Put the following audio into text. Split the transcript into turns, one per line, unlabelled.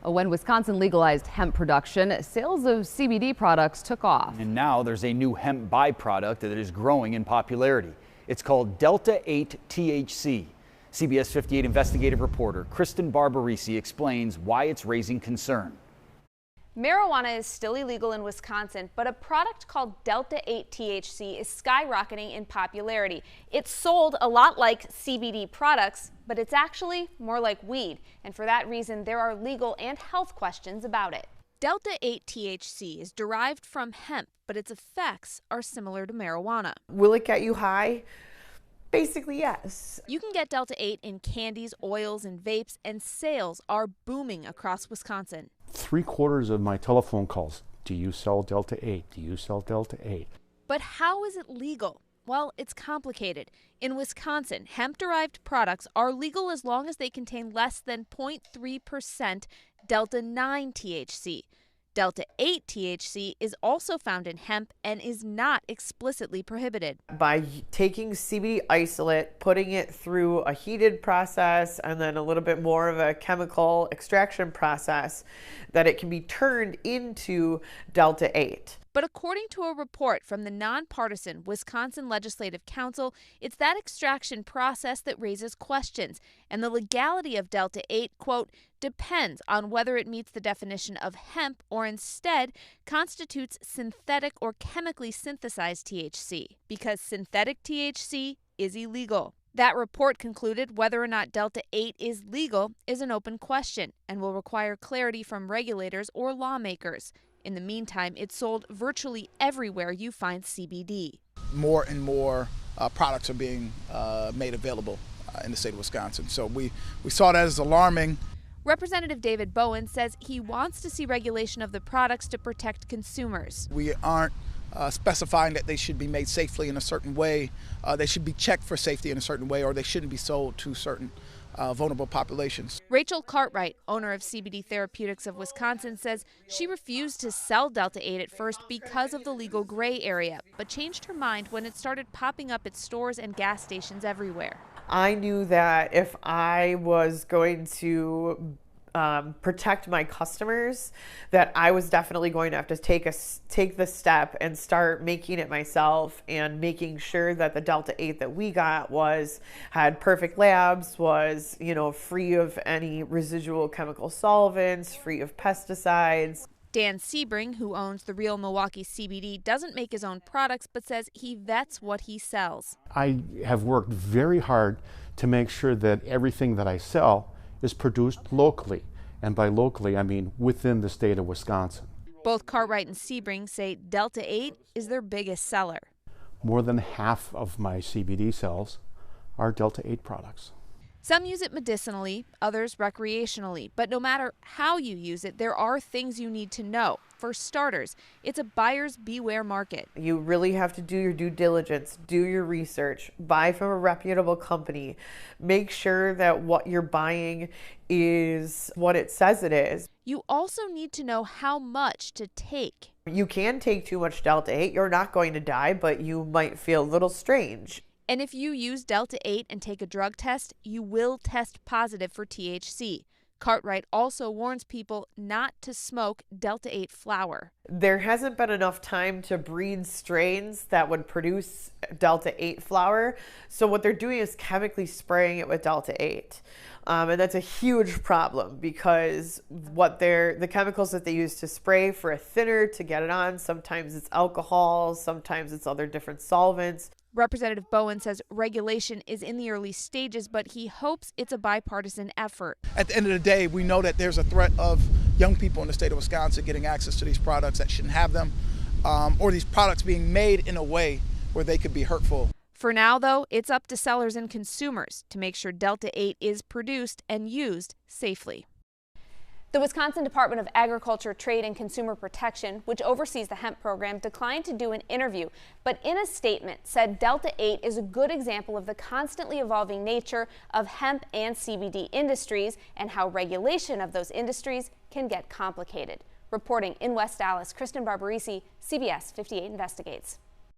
When Wisconsin legalized hemp production, sales of CBD products took off.
And now there's a new hemp byproduct that is growing in popularity. It's called Delta-8 THC. CBS 58 investigative reporter Kristen Barbarisi explains why it's raising concern.
Marijuana is still illegal in Wisconsin, but a product called Delta-8 THC is skyrocketing in popularity. It's sold a lot like CBD products, but it's actually more like weed. And for that reason, there are legal and health questions about it. Delta-8 THC is derived from hemp, but its effects are similar to marijuana.
Will it get you high? Basically, yes.
You can get Delta-8 in candies, oils, and vapes, and sales are booming across Wisconsin.
3/4 of my telephone calls, do you sell Delta-8? Do you sell Delta-8?
But how is it legal? Well, it's complicated. In Wisconsin, hemp-derived products are legal as long as they contain less than 0.3% Delta-9 THC. Delta-8 THC is also found in hemp and is not explicitly prohibited.
By taking CBD isolate, putting it through a heated process and then a little bit more of a chemical extraction process, that it can be turned into Delta-8.
But according to a report from the nonpartisan Wisconsin Legislative Council, it's that extraction process that raises questions, and the legality of Delta-8, quote, depends on whether it meets the definition of hemp or instead constitutes synthetic or chemically synthesized THC, because synthetic THC is illegal. That report concluded whether or not Delta-8 is legal is an open question and will require clarity from regulators or lawmakers. In the meantime, it's sold virtually everywhere you find CBD.
More and more products are being made available in the state of Wisconsin. So we saw that as alarming.
Representative David Bowen says he wants to see regulation of the products to protect consumers.
We aren't specifying that they should be made safely in a certain way. They should be checked for safety in a certain way, or they shouldn't be sold to certain vulnerable populations.
Rachel Cartwright, owner of CBD Therapeutics of Wisconsin, says she refused to sell Delta-8 at first because of the legal gray area, but changed her mind when it started popping up at stores and gas stations everywhere.
I knew that if I was going to protect my customers, that I was definitely going to have to take the step and start making it myself and making sure that the Delta-8 that we got had perfect labs, was, free of any residual chemical solvents, free of pesticides.
Dan Sebring, who owns the Real Milwaukee CBD, doesn't make his own products, but says he vets what he sells.
I have worked very hard to make sure that everything that I sell is produced locally. And by locally, I mean within the state of Wisconsin.
Both Cartwright and Sebring say Delta-8 is their biggest seller.
More than half of my CBD sales are Delta-8 products.
Some use it medicinally, others recreationally, but no matter how you use it, there are things you need to know. For starters, it's a buyer's beware market.
You really have to do your due diligence, do your research, buy from a reputable company, make sure that what you're buying is what it says it is.
You also need to know how much to take.
You can take too much Delta-8, you're not going to die, but you might feel a little strange.
And if you use Delta-8 and take a drug test, you will test positive for THC. Cartwright also warns people not to smoke Delta-8 flower.
There hasn't been enough time to breed strains that would produce Delta-8 flower, so what they're doing is chemically spraying it with Delta-8. And that's a huge problem because the chemicals that they use to spray for a thinner to get it on, sometimes it's alcohol, sometimes it's other different solvents.
Representative Bowen says regulation is in the early stages, but he hopes it's a bipartisan effort.
At the end of the day, we know that there's a threat of young people in the state of Wisconsin getting access to these products that shouldn't have them, or these products being made in a way where they could be hurtful.
For now, though, it's up to sellers and consumers to make sure Delta-8 is produced and used safely. The Wisconsin Department of Agriculture, Trade, and Consumer Protection, which oversees the hemp program, declined to do an interview, but in a statement said Delta-8 is a good example of the constantly evolving nature of hemp and CBD industries and how regulation of those industries can get complicated. Reporting in West Dallas, Kristen Barbarisi, CBS 58 Investigates.